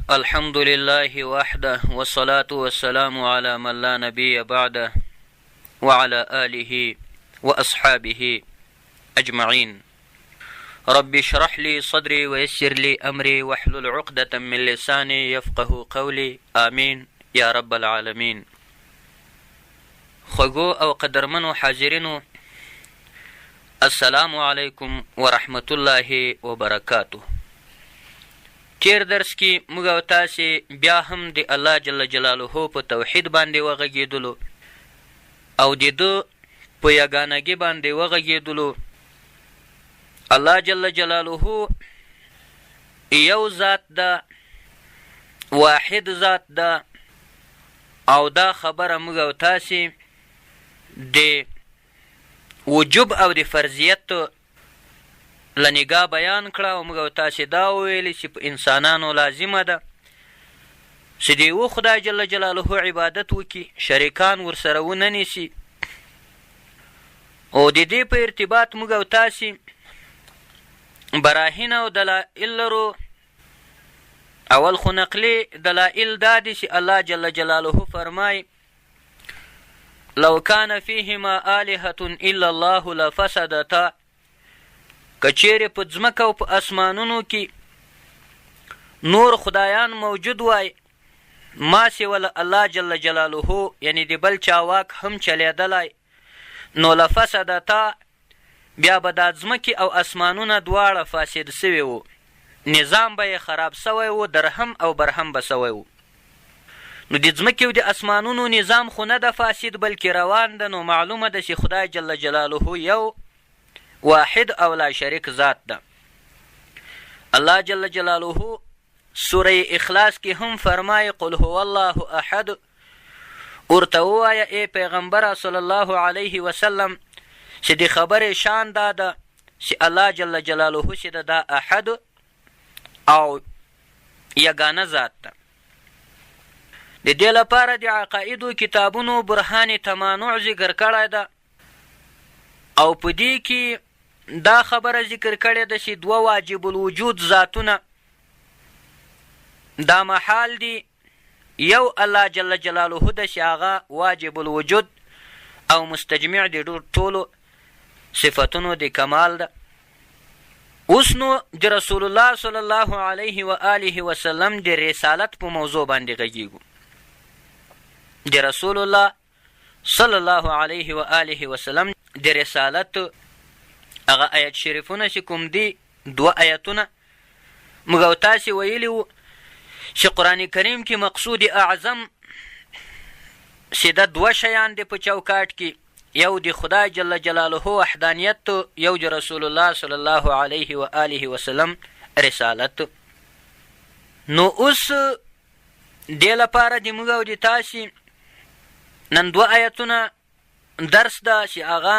الحمد لله وحده والصلاة والسلام على من لا نبي بعده وعلى آله وأصحابه أجمعين. رب اشرح لي صدري ويسر لي أمري واحلل عقدة من لساني يفقه قولي. آمين يا رب العالمين. خوږو او قدرمنو حاضرینو، السلام علیکم ورحمت الله وبرکاته. تیر درس کې موږ او تاسې بیا هم د الله جل جلاله په توحید باندې وغږېدلو او د ده په یګانګي باندې وغږېدلو. الله جل جلاله یو ذات ده، واحد ذات ده، او دا خبره موږ او تاسې د وجوب او د فرضیت له نګاه بیان کړه او موږ او تاسې دا وویلې چې په انسانانو لازمه ده چې د یوه خدای جل جلاله عبادت وکړي، شریکان ورسره ونه نیسي. او د دې په ارتباط موږ او تاسې براهین او دلائل لرو. اول خو نقلي دلائل دا دي چې الله جل جلاله فرمایي: لو کان فیهما آلهة الا الله لفسدتا. که چیرې په ځمکه او په اسمانونو کې نور خدایان موجود وای ما سوی الله جل جلاله، یعنی د بل چا واک هم چلیدلی، نو لفسدتا، بیا به دا ځمکې او اسمانونه دواړه فاسد سوي وو، نظام به یې خراب سوی وو، درهم او برهم به سوی وو. نو د ځمکې او د اسمانونو نظام خو نه ده فاسد بلکې روان ده. نو معلومه ده چې خدای جل جلاله یو واحد او لا شریک ذات ده. الله جل جلاله سوره اخلاص کې هم فرمایي: قل هو الله احد. ورته ووایه ای پیغمبره صلی الله علیه وسلم چې د خبرې شان دا ده چې الله جل جلاله چې دا احد او یګانه ذات ده. د دې لپاره د عقایدو کتابونو برهان تمانع ذکر کړی ده او په دې کې دا خبره ذکر کړې ده چې دوه واجب الوجود ذاتونه دا محال دي. یو الله جل جلاله ده چې هغه واجب الوجود او مستجمع د ټولو صفتونو د کمال ده. اوس نو د رسول الله صلی الله علیه و آله وسلم د رسالت په موضوع باندې غږیږو. د رسول الله صلی الله علیه و آله وسلم د رسالت هغه آیت شریفونه چې کوم دي، دوه آیتونه موږ او تاسې ویلي وو چې قرآن کریم کې مقصود اعظم چې دا دوه شیان دي په چوکاټ کې، یو د خدای جل جلاله وحدانیت، یو د رسول الله صلی الله علیه و آله وسلم رسالت. نو اوس دې لپاره د موږ او د تاسې نن دوه آیتونه درس ده چې هغه: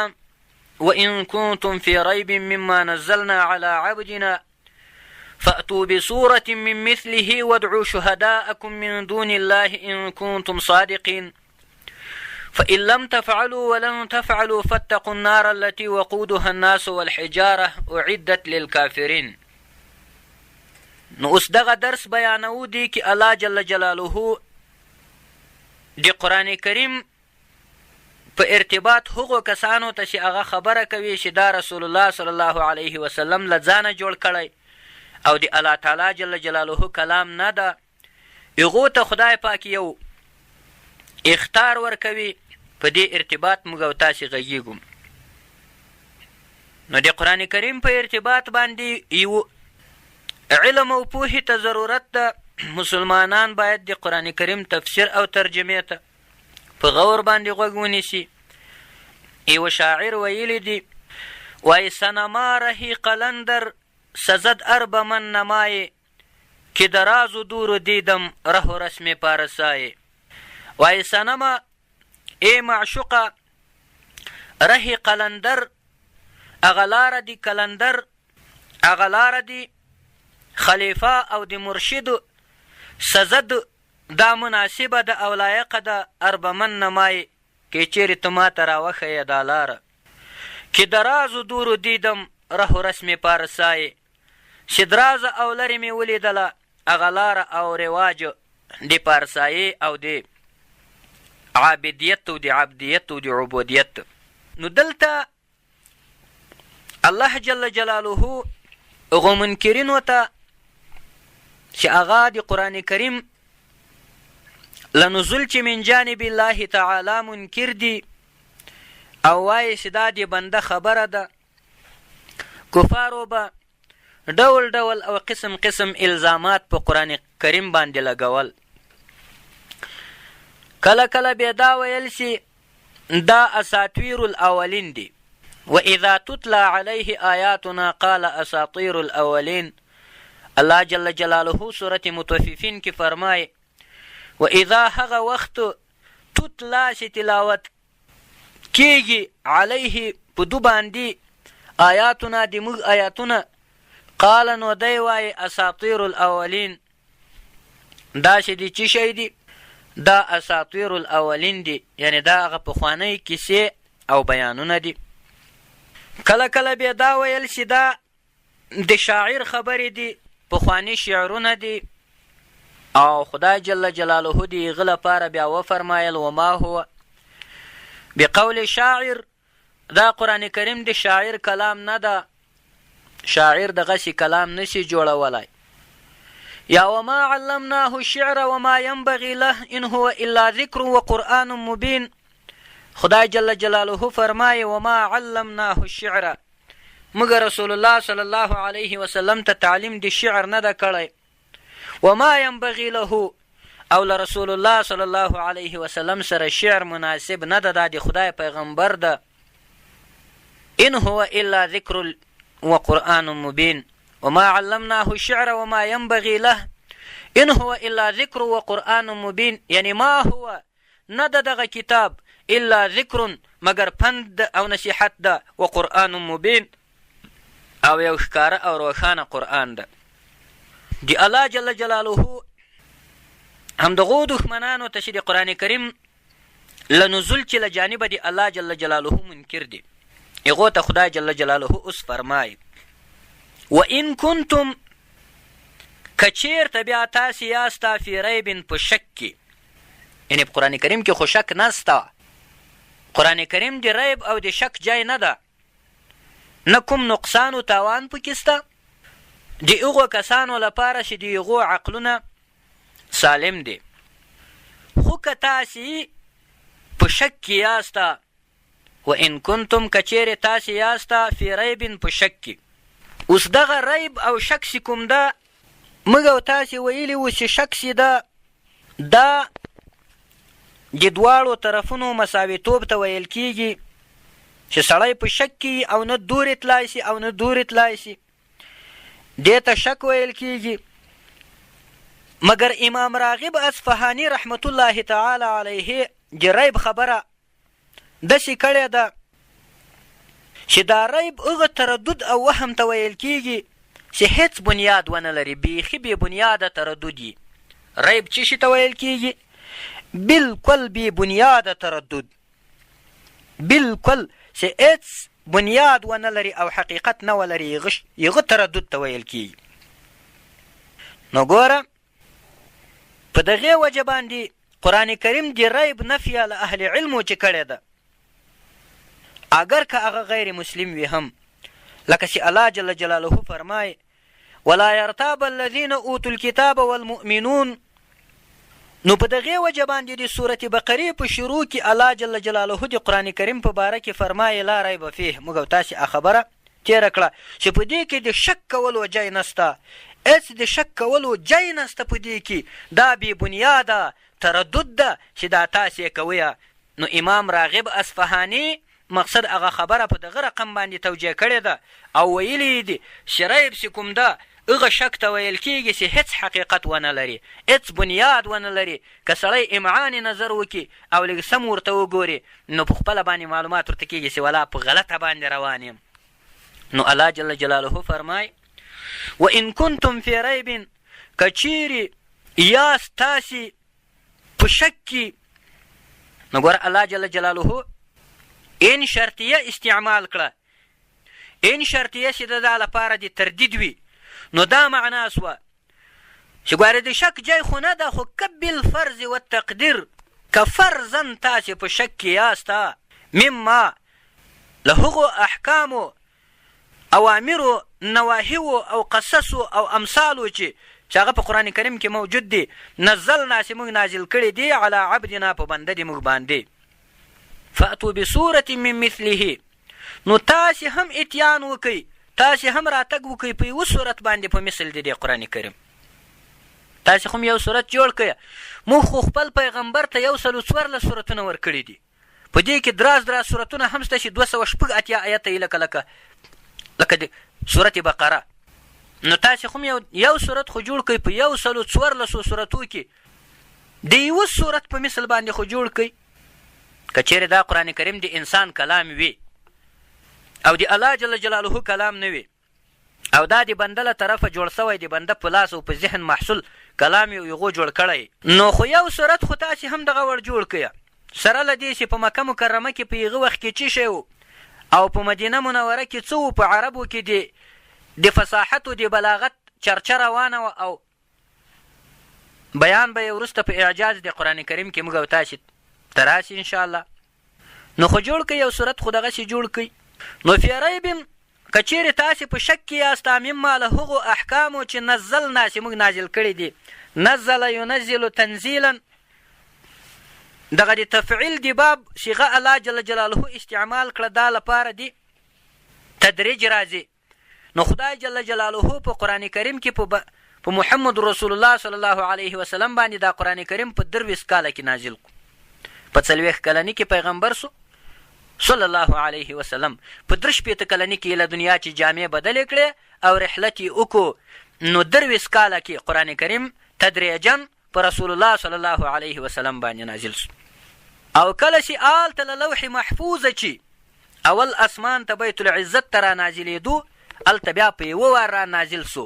وإن كنتم في ريب مما نزلنا على عبدنا فأتوا بسورة من مثله وادعوا شهداءكم من دون الله إن كنتم صادقين فإن لم تفعلوا ولن تفعلوا فاتقوا النار التي وقودها الناس والحجارة أعدت للكافرين. نو اوس دغه درس بیانو دی کې الله جل جلاله د قرآن کریم په ارتباط هغو کسانو ته چې هغه خبره کوي چې دا رسول الله صلی الله علیه وسلم له ځانه جوړ کړی او د الله تعالی جل جلاله کلام نه ده، هغو ته خدای پاک یو اختار ورکوي. په دې ارتباط موږ او تاسې غږیږو. نو د قرآن کریم په ارتباط باندې یو علم او پوهې ته ضرورت ده. مسلمانان باید د قرآن کریم تفسیر او ترجمې ته په غور باندې غوږ ونیسي. یو شاعر ویلی دی: وای سنما رهی قلندر سزد ارب من نمای که دراز و دور دیدم ره و رسم پارسای. وای سنما ای معشوقه رهی قلندر، اغلار دی قلندر، اغلار دی خلیفه او د مرشد سزد دا مناسبه ده او لایقه ده ارب من نمای که چیرې ته ما ته راوښیې دا لاره که درازو دورو دیدم ره و رسم پارسای چې درازه او لرې مې ولیدله هغه لاره او رواج د پارسایي او د عابدیت او د عبدیت او د عبودیت. نو دلته الله جل جلاله هغو منکرینو ته چې هغه د قرآن کریم لنزول چې من جانب الله تعالی منکر دي او وایي چې دا د بنده خبره ده، کفارو به ډول ډول او قسم قسم الزامات په قرآن کریم باندې لګول. کله کله بیا دا ویل سي دا اساطیر الاولین دي. واذا تتلى عليه آیاتنا قال اساطیر الاولین. الله جل جلاله سورة مطففین کې فرمایي واذا هغه وخت تتلا چې تلاوت کیږي علیه په دو باندې آیاتنا د موږ آیاتونه، قال نو دی وایي اساطیر الاولین. دا چې دي چې شی دي دا اساطیر الاولین دي، یعنی دا هغه پخوانۍ کیسې او بیانونه دي. کله کله بیا دا ویل چې دا د شاعر خبرې دي، پخواني شعرونه دي. او خدای جل جلاله د هغه لپاره بیا وفرمایل وما هو بقول شاعر. دا قرآن کریم د شاعر کلام نه ده، شاعر دغسې کلام نشي جوړولی. یا وما علمناه الشعر وما ينبغي له ان هو الا ذکر وقرآن مبین. خدای جل جلاله فرمایي وما علمناه الشعر، مگر رسول الله صلی الله علیه وسلم ته تعلیم د شعر نه ده کړی. وما ينبغي له، او لرسول الله صلی الله علیه وسلم سره شعر مناسب نه ده، دا د خدای پیغمبر ده. ان هو الا ذکر وقرآن مبین. وما علمناه الشعر وما ينبغي له ان هو الا ذکر وقرآن مبین. یعنی ما هو نه ده دغه کتاب الا ذکر مگر پند او نصیحت ده، وقرآن مبین او یو ښکاره او روښانه قرآن ده. د الله جل جلاله همدغو دښمنانو ته چې د قرآن کریم لنزول چې له جانبه د الله جل جلاله منکر دي، هغو ته خدای جل جلاله اوس فرمایي وان کنتم که چیرته بیا تاسې یاسته فی ریب په شک کې، یعنې په قرآن کریم کې خو شک نسته. قرآن کریم د ریب او د شک جای نه ده، نه کوم نقصان و تاوان پکې سته. د هغو کسانو لپاره چې د هغو عقلونه سالم دی. خو که تاسې په شک کې یاسته، وان کنتم که چیرې تاسې یاسته فی ریب په شک کې. اوس دغه ریب او شک چې کوم ده، موږ او تاسې ویلي وو چې شک چې ده دا د دواړو طرفونو مساویتوب ته ویل کیږي، چې سړی په شک کې او نه دورې تلای شي او نه دورې تلای شي، دې ته شک ویل کیږي. مګر امام راغب اصفهاني رحمت الله تعالی علیه د ریب خبره داسې کړې ده چې دا ریب هغه تردد او وهم ته ویل کیږي چې هیڅ بنیاد ونه لري، بیخي بې بنیاده تردد یي. ریب چې شي ته ویل کیږي بالکل بې بنیاده تردد، بالکل چې هیڅ بنیاد ونه لري او حقیقت نه ولري، هغه تردد ته ویل کیږي. نو ګوره په دغې وجه باندې قرآن کریم د ریب نفیه له اهل علمو چې کړې ده، اگر که هغه غیر مسلم وي هم، لکه چې الله جل جلاله فرمایي ولا يرتاب الذين اوتوا الكتاب والمؤمنون. نو په دغې وجه باندې د سورة بقرې په شروع کې الله جل جلاله د قرآن کریم په باره کې فرمایي لا ریب فیه. موږ او تاسې خبره تېره کړه چې په دې کې د شک کولو ځای نسته، هېڅ د شک کولو ځای نسته په دې کې، دا بې بنیاده تردد ده چې دا تاسې یې کوئ. نو امام راغب اصفهاني مقصد هغه خبره په دغه رقم باندې توجیه کړې ده او ویلي دي چې ریب چې کوم ده هغه شک ته ویل کېږي چې هېڅ حقیقت ونه لري، هېڅ بنیاد ونه لري. که سړی امعان نظر وکړي او لږ سم ورته وګوري، نو په خپله باندې معلومات ورته کېږي چې ولا په غلطه باندې روان یم. نو الله جل جلاله فرمای وان کنتم فی ریب، که چیرې یاست تاسې په شک کې. نو ګوره الله جل جلاله ان شرطیه استعمال کړه. ان شرطیه چې د دا لپاره د تردید وي، نو دا معنا سوه چې ګوره د شک جای خو نه ده، خو که بالفرض والتقدیر که فرضا تاسې په شک کې یاسته مما له هغو احکامو اوامرو نواهیو او قصصو او امثالو چې هغه په قرآن کریم کې موجود دي، نزلنا چې موږ نازل کړي دي علی عبدنا په بنده د موږ باندې. فاتو بصورة من مثله، نو تاسې هم اتیان وکئ، تاسې هم راتګ وکئ په یوه صورت باندې په مثل د دې قرآن کریم. تاسې هم یو صورت جوړ کړئ. موږ خو خپل پیغمبر ته 114 صورتونه ورکړي دي، په دې کې دراز صورتونه هم شته چې 280 آیته یې لکه د سورت بقره. نو تاسې هم یو صورت خو جوړ کړئ په 114 صورتو کې د یوه صورت په مثل باندې خو جوړ کړئ. که چیرې دا قرآن کریم د انسان کلام وي او د الله جل جلاله کلام نه وي او دا د بنده له طرفه جوړ سوی، د بنده په لاس او په ذهن محصول کلام یې هغو جوړ کړی، نو خو یو صورت خو تاسې هم دغه ور جوړ کړئ. سره له دې چې په مکه مکرمه کې په هغه وخت کې څه شی و او په مدینه منوره کې څه و، په عربو کې د فصاحت او د بلاغت چرچه روانه وه او بیان به یې وروسته په اعجاز د قرآن کریم کې موږ او تاسې ته راسي انشاءالله. نو خو جوړ کړئ یو صورت خو دغسې جوړ کړئ. نو فی ریب که چیرې تاسې په شک کې یاست مما له هغو احکامو چې نزلنا چې موږ نازل کړي دي، نزل ینزل تنزیلا، دغه د تفعیل د باب صیغه الله جل جلاله استعمال کړه، دا لپاره دی تدریج راځي. نو خدای جل جلاله په قرآن کریم کې په محمد رسول الله صلی الله علیه وسلم باندې دا قرآن کریم په 23 کاله کې نازل کو. په 40 کلنۍ کې پیغمبر سو صلی الله علیه وسلم، په 43 کلنۍ کې له دنیا چې جامې بدلې کړې او رحلت یې وکړو. نو 23 کاله کې قرآن کریم تدریجا په رسول الله صلی الله علیه وسلم باندې نازل سو. او کله چې آلته له لوح محفوظه چې اول اسمان ته بیت العزت ته را نازلېدو، هلته بیا په یوه وار را نازل سو،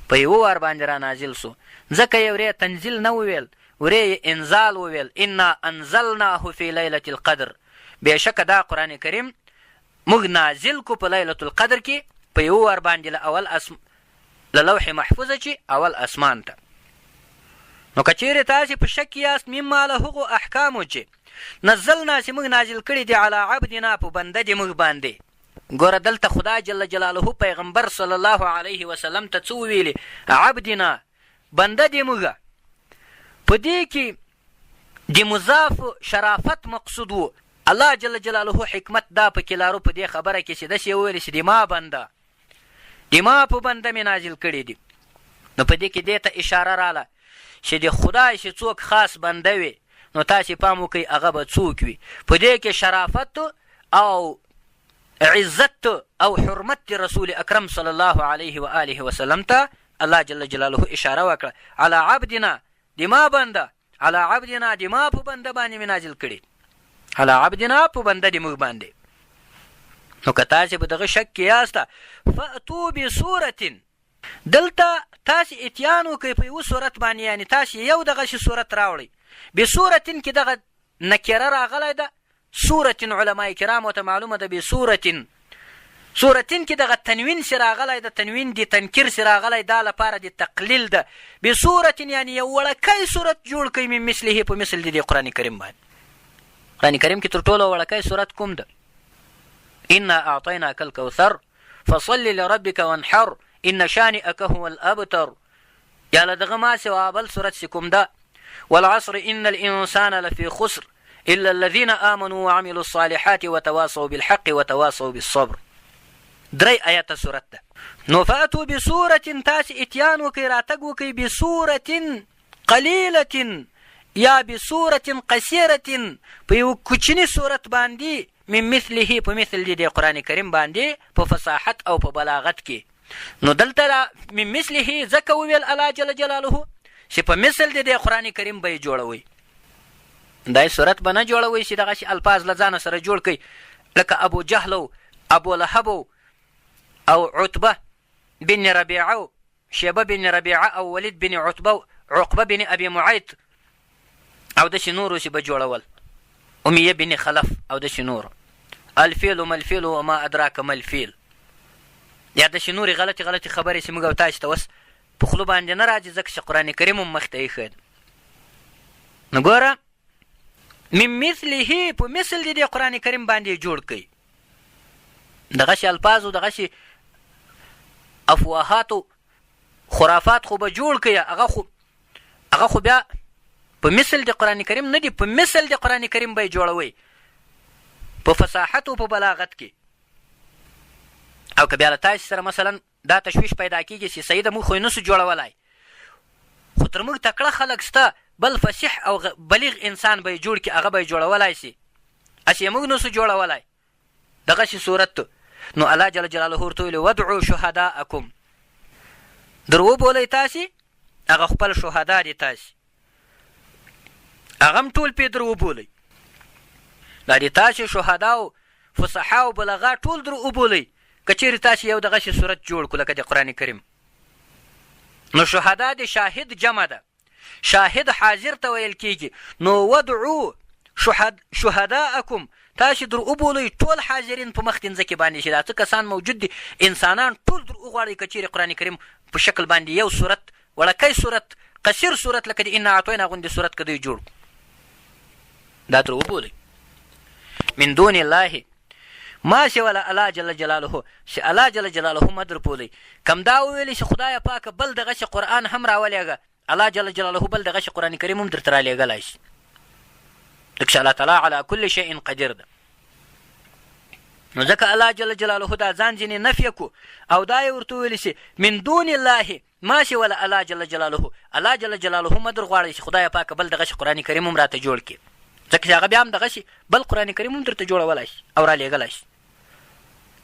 په یوه وار باندې را نازل سو. ځکه یې ورې تنزیل نه وویل، ورې انزال وویل، انا انزلناه فی لیلة القدر، بېشکه دا قرآن کریم موږ نازل کو په لیلة القدر کې په یوه وار باندې له لوح محفوظه چې اول اسمان ته. نو که چیرې تاسې په شک یاست مما له هغو احکامو چې نزلنا چې موږ نازل کړي دي علی عبدنا په بنده د موږ باندې. ګوره دلته خدای جل جلاله پیغمبر صلی الله علیه وسلم ته څه وویلې؟ عبدنا، بنده د موږ. په دې کې د مضاف شرافت مقصود و. الله جل جلاله حکمت دا پکې لارو په دې خبره کې چې داسې وویلې چې د ما بنده، د ما په بنده مې نازل کړي دي. نو په دې کې دې ته اشاره راله چې د خدای چې څوک خاص بنده وي نو تاسې پام وکئ هغه به څوک وي. په دې کې شرافت او عزت او حرمت د رسول اکرم صلی الله علیه و آله وسلم ته الله جل جلاله اشاره وکړه. علی عبدنا، د ما بنده، علی عبدنا، د ما په بنده باندې مې نازل کړي، علی عبدنا، په بنده د موږ باندې. نو که تاسې په دغه شک کې یاسته، فاتو بصورة، دلته تاسې اتیان وکئ په یوه صورت باندې، یعنې تاسې یو دغسې صورت راوړئ. بصورتن کې دغه نکره راغلی ده، صورتن علماء کرامو ته معلومه ده. بصورتن، صورتن کې دغه تنوین چې راغلی ده، تنوین د تنکیر چې راغلی، دا لپاره د تقلیل ده. بصورتن یعنې یو وړکی صورت جوړ کئ من مثله، په مثل د دې قرآن کریم باندې. قرآن کریم کې تر ټولو وړکی صورت کوم ده؟ انا اعطیناک الکوثر فصل لربک وانحر ان شانئک هو الابتر. یا له دغه ما سوا بل صورت چې کوم ده؟ والعصر ان الانسان لفی خسر الا الذين آمنوا وعملوا الصالحات وتواصوا بالحق وتواصوا بالصبر. 3 آیاته صورت ده. نو فاتو بصورة، تاسې اتیان وکئ، راتګ وکئ، بصورة قلیلة یا بصورة قصیرة، په یو کوچني صورت باندې، من مثله، په مثل د قرآن کریم باندې په فصاحت او په بلاغت کې. نو دلته من مثله ځکه وویل الله جل جلاله چې په مثل د قرآن کریم به یې جوړوئ. دا صورت به نه جوړوئ چې دغسې الفاظ له ځانه سره جوړ کئ، لکه ابو جهل او ابو لهب او عتبه بن ربیعه او شیبه بن ربیعه او ولید بن عتبه، عقبه بن ابي معیط، او داسې نورو چې به جوړول، امیه بن خلف او داسې نورو. الفیل ما الفیل وما ادراک ما الفیل، یا داسې نورې غلطې خبرې چې موږ او تاسې ته اوس په خوله باندې نه راځي ځکه چې قرآن کریم هم مخ ته ایښی ده. نو ګوره من مثله په مثل د دې قرآن کریم باندې جوړ کوي. دغسې الفاظ او دغسې افواهات او خرافات خو به جوړ کوي، هغه خو بیا په مثل د قرآن کریم نه دي، په مثل د قرآن کریم به یې جوړوئ په فصاحت او په بلاغت کې. او که بیا له تاسې سره مثلا دا تشویش پیدا کېږي چې سیده موږ خو یې نسو جوړولی، خو تر موږ تکړه خلک شته بل فصیح او بلیغ انسان به یې جوړ کړي، هغه به یې جوړولی سي، هسې یې موږ نسو جوړولی. دغسې صورت ته نو الله جل جلاله ورته ویلي ودعو شهداءکم، در وبولئ تاسې هغه خپل شهدا دي، تاسې هغه هم ټول پې در وبولئ. دا دې تاسې شهدا او فصحا او بلغا ټول در وبولئ که چیرې تاسې یو دغسې صورت جوړ کړو لکه د قرآن کریم. نو شهدا د شاهد جمع ده، شاهد حاضر ته ویل کېږي. نو ودعو شهداءکم، تاسې در وبولئ ټول حاضرین په مخدینځه کې باندې چې دا څه کسان موجود دي انسانان ټول در وغواړئ که چیرې قرآن کریم په شکل باندې یو صورت وړکی صورت قصیر صورت لکه د انا اعطینا غوندې صورت که دوی جوړ دا در وبولئ. من دون الله ما سوى الله جل جلاله، چې الله جل جلاله مه در بولئ. کم دا وویلې چې خدایه پاکه بل دغسې قرآن هم راولېږه، الله جل جلاله بل دغسې قرآن کریم هم درته رالیږلی شي، ځکه چې الله تعالی علی کل شیء قدیر ده. نو ځکه الله جل جلاله دا ځان ځینې نفیه کو او دا یې ورته ویلي چې من دون الله ما سوى الله جل جلاله، الله جل جلاله مه در غواړئ چې خدایه پاکه بل دغسې قرآن کریم هم راته جوړ کړي، ځکه چې هغه بیا هم دغسې بل قرآن کریم هم درته جوړولی شي او رالیږلی شي.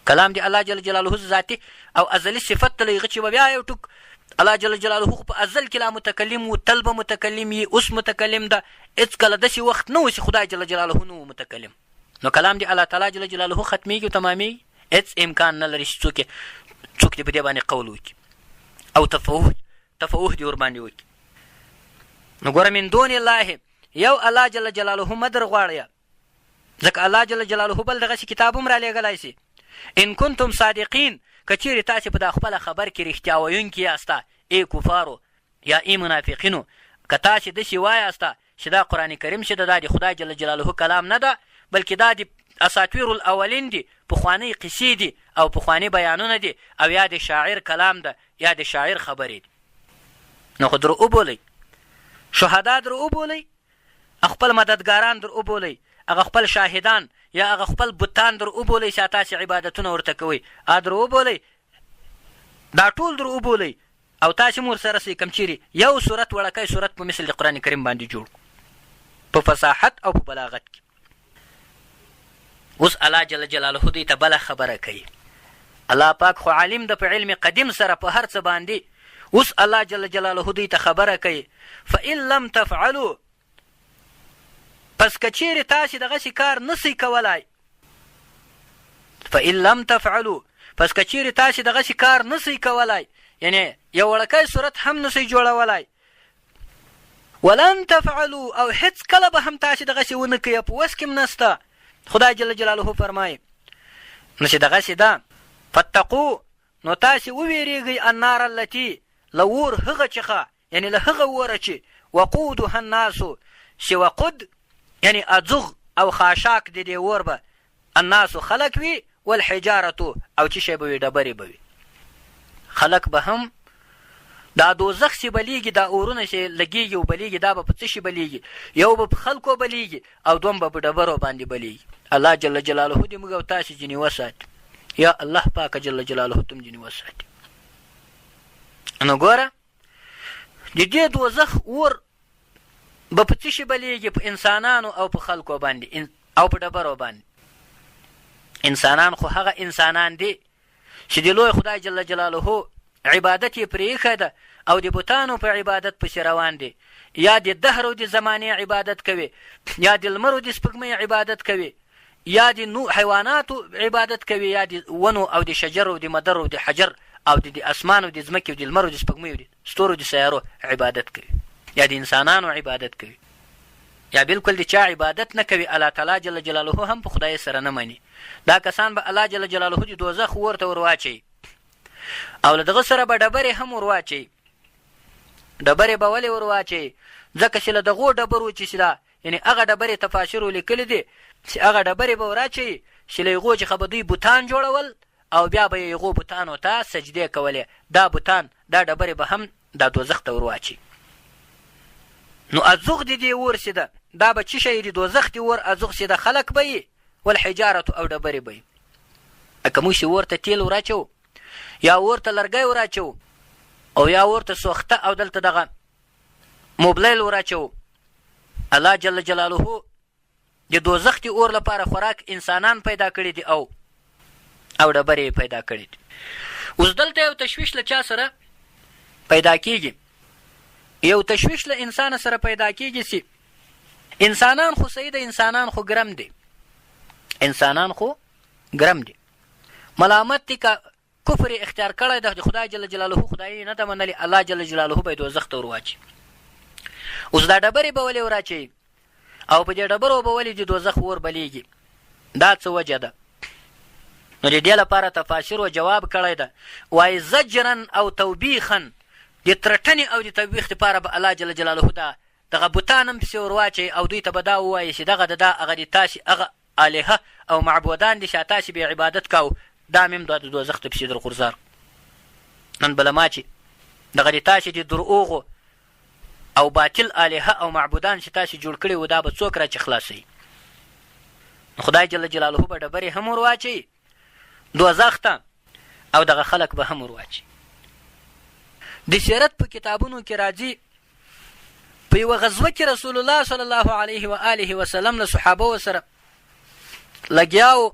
کلام دی الله جل جلاله ذاتي او ازلي صفت ته هغه چې به بیا یو ټوک الله جل جلاله خو په ازل کې لا متکلم و، تل به متکلم وي، اوس متکلم ده، هېڅکله داسې وخت نه و چې خدای جل جلاله نه و متکلم. نو کلام دی الله تعالی جل جلاله ختمیږي او تمامیږي، هېڅ امکان نه لري چې څوک دې په دې باندې قول وکړي او تفوه دې ورباندې وکړي. نو ګوره من دون الله یو الله جل جلاله مه در غواړئ، ځکه الله جل جلاله بل دغسې کتاب هم رالیږلی سي. ان کنتم صادقین، که چیرې تاسې په دا خپله خبر کې رښتیا ویونکي یاسته، ای کفارو یا ای منافقینو، که تاسې داسې وایاسته چې دا قرآن کریم چې ده دا د خدای جل جلاله کلام نه ده بلکې دا د اساطیر الاولین دي، پخوانۍ قصې دي او پخواني بیانونه دي او یا د شاعر کلام ده یا د شاعر خبرې دي، نو خو در وبولئ، شهدا در وبولئ، خپل مددګاران در وبولئ، هغه خپل شاهدان یا هغه خپل بتان در وبولئ چې تاسې عبادتونه ورته کوئ، در وبولئ، دا ټول در وبولئ او تاسې م ورسره سئ کوم چیرې یو صورت وړکی صورت په مثل د قرآن کریم باندې جوړ په فصاحت او په بلاغت کې. اوس الله جل جلاله دوی ته بله خبره کوي. الله پاک خو عالم ده په علم قدیم سره په هر څه باندې. اوس الله جل جلاله دوی ته خبره کوي فإن لم تفعلوا، پس که چیرې تاسې دغسې کار نسئ کولی، فإن لم تفعلوا، پس که چیرې تاسې دغسې کار نسئ کولی، یعنی یو وړکی صورت هم نسئ جوړولی، ولن تفعلوا او هیڅ کله به هم تاسې دغسې ونه کوئ، په وس کې هم نسته. خدای جل جلاله فرمایي نو چې دغسې ده فاتقو، نو تاسې وویرېږئ النار التي، له اور هغه څخه، یعنی له هغه اوره چې وقودها الناسو، چې وقود یعنی اځغ او خاشاک د دې اور به الناسو خلک وي، والحجارتو او چې شی به وي ډبرې به وي. خلک به هم دا دوزخ چې بلیږي، دا اورونه چې لګېږي او بلیږي، دا به په څه شي بلیږي؟ یو به په خلکو بلیږي او دوم به په ډبرو باندې بلیږي. الله جل جلاله دې موږ او تاسې ځینې وساتي، یا الله پاک جل جلاله تم ځینې وساتي. نو ګوره د دې دوزخ اور به په څه شي بلیږي؟ په انسانانو او په خلکو باندې او په ډبرو باندې. انسانان خو هغه انسانان دي چې د لوی خدای جل جلاله عبادت یې پرې ایښی ده او د بتانو په عبادت پسې روان دي، یا د دهر او د زمانې عبادت کوي، یا د لمر او د سپوږمۍ عبادت کوي، یا د حیواناتو عبادت کوي، یا د ونو او د شجر او د مدر او د حجر او د اسمان او د ځمکې او د لمر او د سپوږمۍ او د ستورو د سیارو عبادت کوي، یا د انسانانو عبادت کوي، یا بالکل د چا عبادت نه کوي. الله تعالی جل جلاله هم په خدای سره نه مني. دا کسان به الله جل جلاله د دوزخ اور ته ور واچوي او له دغه سره به ډبرې هم ور واچوي ډبرې به ولې ور واچوي؟ ځکه چې له دغو ډبرو چې ده یعنې هغه ډبرې تفاسیرو لیکلي دي چې هغه ډبرې به ور اچوي چې له هغو څخه به دوی بوتان جوړول او بیا به یې هغو بوتانو ته سجدې کولې. دا بوتان دا ډبرې به هم دا دوزخ ته ور واچوي. نو ازوغ د دې اور چې ده دا به څه شی د دوزخ د اور ازوغ چې ده خلق به یي والحجارة او ډبرې به یي. لکه موږ چې اور ته تیل ور اچوو یا اور ته لرګی ور اچوو او یا اور ته سوخته او دلته دغه موبلیل ور اچوو. الله جل جلاله د دوزخ د اور لپاره خوراک انسانان پیدا کړي دي او ډبرې پیدا کړي دي. اوس دلته یو تشویش له چا سره پیدا کیږي؟ یو تشویش له انسان سره پیدا کیږي چې انسانان خو صحیح ده، انسانان خو ګرم دي، انسانان خو ګرم دي، ملامت دي که کفر اختیار کړی د خدای جل جلاله خدای نه ده منلې، الله جل جلاله به یې دوزخ ته ور واچي. اوس دا ډبرې به ولې ور اچوي او په دې ډبرو به ولې د دوزخ اور بلیږي؟ دا څه وجه ده؟ نو د دې لپاره تفاسیرو جواب کړی ده، وایي زجرا او توبیخا، د ترټنې او د توبیخ دپاره به الله جل جلاله دغه بوتان هم پسې ور واچوي او دوی ته به دا ووایي چې دغه د هغه د تاسې هغه الهه او معبودان دي چې تاسې بې عبادت کوو، دا مې هم د دوزخ ته پسې در غورځار. نن بله ما چې دغه د تاسې د دروغو او باطل الهه او معبودان چې تاسې جوړ کړي وو دا به څوک را چې خلاصوي؟ خدای جل جلاله به ډبرې هم ور واچوي دوزخ ته او دغه خلک به هم ور واچوي. د سیرت په کتابونو کې راځي په یوه غزوه کې رسول الله صلی الله علیه و آله وسلم له صحابه سره لګیا و،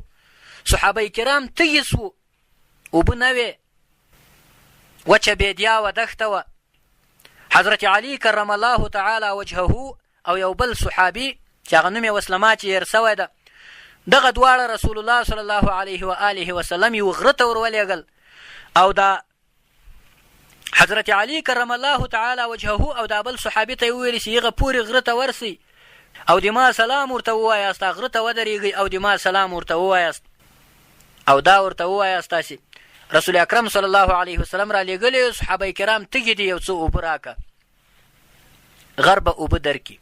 صحابه کرام تږي سو، اوبه نه وې، وچه بیدیا وه، دښته وه. حضرت علي کرم الله تعالی وجهه او یو بل صحابي چې هغه نوم یې وسلما چې هېر سوی ده، دغه دواړه رسول الله صلی الله علیه و آله وسلم یو غره ته ور ولېږل او دا حضرت علي کرم الله تعالی وجهه او دا بل صحابي ته یې وویل چې هغه پورې غره ته ورسئ او د ما سلام ورته ووایاست، غره ته ودرېږئ او د ما سلام ورته ووایاست او دا ورته ووایاست تاسې رسول اکرم صلی الله علیه وسلم را لېږلی صحابه کرام تږي دي، یو څه اوبه راکه، غر به اوبه درکړي.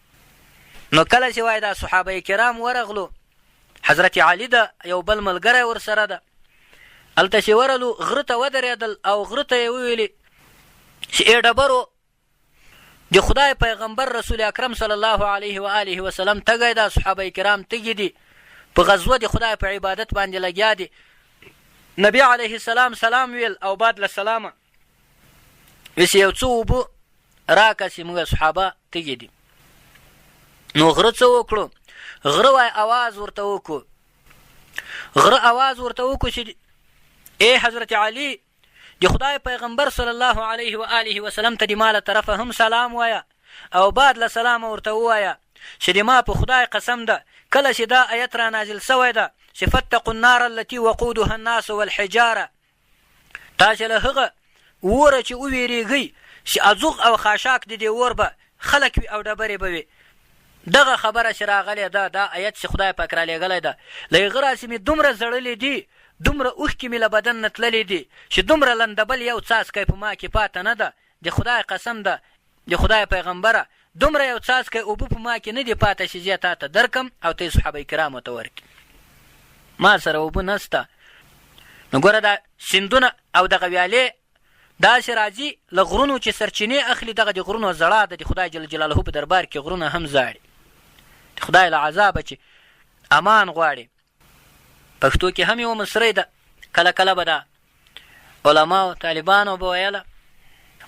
نو کله چې وایي دا صحابه کرام ورغلو، حضرت علي ده یو بل ملګری ورسره ده، هلته چې ورغلو غره ته ودرېدل او غره ته یې وویلې چې ای ډبرو د خدای پیغمبر رسول اکرم صلی الله علیه و آله وسلم تږی ده، صحابه کرام تږي دي، په غزوه د خدای په عبادت باندې لګیا دي. نبی علیه السلام سلام ویل او بعد له سلامه ویسې یو څه اوبه راکه چې موږ صحابه تږي دي. نو غره څه وکړو؟ غره وای اواز ورته وکړو، غره اواز ورته وکړو چې ای حضرت علي د خدای پیغمبر صلی الله علیه و آله وسلم ته د ما له طرفه هم سلام وایه او بعد له سلامه ورته ووایه چې د ما په خدای قسم ده کله چې دا آیت را نازل سوی ده چې فاتقوا النار التي وقودها الناس والحجاره، تاسې له هغه اوره چې وویرېږئ چې ازوغ او خاشاک د دې اور به خلک وي او ډبرې به وي. دغه خبره چې راغلې ده دا آیت چې خدای پاک را لېږلی ده، له هغه راسې مې دومره زړلې دي، دومره اوښکې مې له بدن نه تللې دي چې دومره لندبل یو څاڅکی په ما کې پاته نه ده، د خدای قسم ده د خدای پیغمبره دومره یو څاڅکی اوبه په ما کې نه دي پاته چې زه تا ته درکم او ته یې صحابه کرامو ته ورکړي، ما سره اوبه نسته. نو ګوره دا سیندونه او دغه ویالې داسې راځي له غرونو چې سرچینې اخلي، دغه د غرونو زړه ده، د خدای جل جلاله په دربار کې غرونه هم زاړي، د خدای له عذابه چې امان غواړي. پښتو کې هم یو مصرۍ ده، کله کله به دا علماو طالبانو به ویله،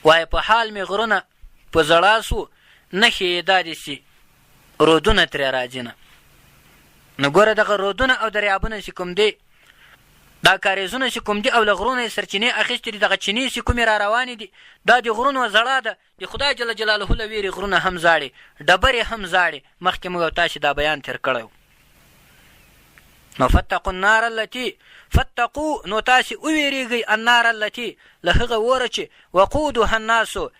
وایي په حال مې غرونه په زړه سو، نښې یې دا دي چې رودونه ترې راځي نه. نو ګوره دغه رودونه او دریابونه چې کوم دی، دا کاریزونه چې کوم دي او له غرونو یې سرچینې اخیستې دي، دغه چینې چې کومې را روانې دي دا د غرونو زړه ده، د خدای جل جلاله له ویرې غرونه هم زاړي، ډبرې هم زاړي. مخکې موږ او تاسې دا بیان تېر کړی و. نو فتقوا النار التي، فتقوا نو تاسې وویرېږئ النار التي له هغه اوره چې وقودها الناسو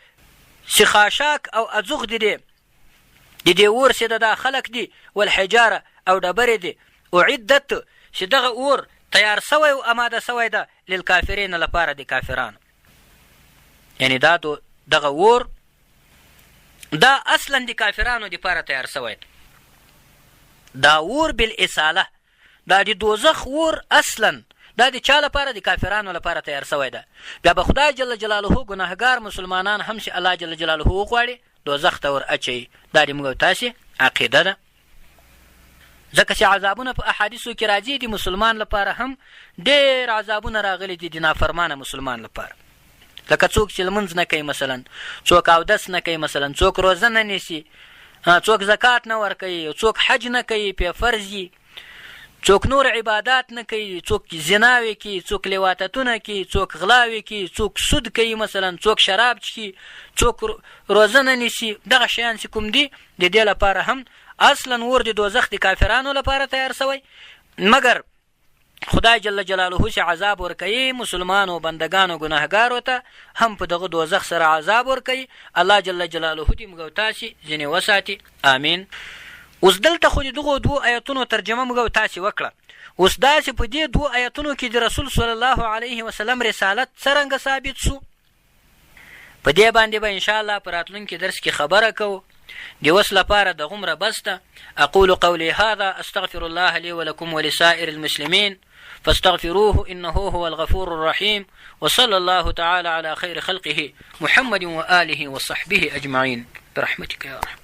چې خاشاک او ازوغ دي د دې اور چې دا خلک دي، والحجاره او ډبرې دي، اعدت چې دغه اور تیار سوی او اماده سوی ده للکافرین لپاره د کافرانو، یعنی دا دغه اور دا اصلا د کافرانو دپاره تیار سوی دا اور بالاصاله دا د دوزخ اور اصلا دا د چا لپاره د کافرانو لپاره تیار سوی ده بیا به خدای جل جلاله ګناهګار مسلمانان هم چې الله جل جلاله وغواړي دوزخ ته ور اچوي دا د موږ او تاسې عقیده ده ځکه چې عذابونه په احادیثو کې راځي د مسلمان لپاره هم ډېر عذابونه راغلي دي د نافرمانه مسلمان لپاره لکه څوک چې لمونځ نه کوي مثلا څوک اودس نه کوي مثلا څوک روزه نه نیسي څوک زکات نه ورکوي څوک حج نه کوي پې فرض وي څوک نور عبادات نه کوي څوک زناوې کوي څوک لواطتونه کوي څوک غلاوې کوي څوک سود کوي مثلا څوک شراب څښي څوک روزه نه نیسي دغه شیان چې کوم دي د دې لپاره هم اصلا اور د دوزخ د کافرانو لپاره تیار سوی مګر خدای جل جلاله چې عذاب ورکوي مسلمانو بندگانو ګناهګارو ته هم په دغه دوزخ سره عذاب ورکوي الله جل جلاله دې موږ او تاسې ځینې وساتي آمین اوس دلته خو د دغو دوو آیتونو ترجمه موږ او تاسې وکړه اوس داسې په دې دوو آیتونو کې د رسول صلی الله علیه وسلم رسالت څرنګه ثابت سو په دې باندې به انشاءالله په راتلونکي درس کې خبره کوو د اوس لپاره دغومره بس ده اقول قولي هذا استغفر الله لي ولكم ولسائر المسلمين فاستغفروه إنه هو الغفور الرحيم وصلى الله تعالى على خير خلقه محمد وآله وصحبه أجمعين برحمتك يا رحمة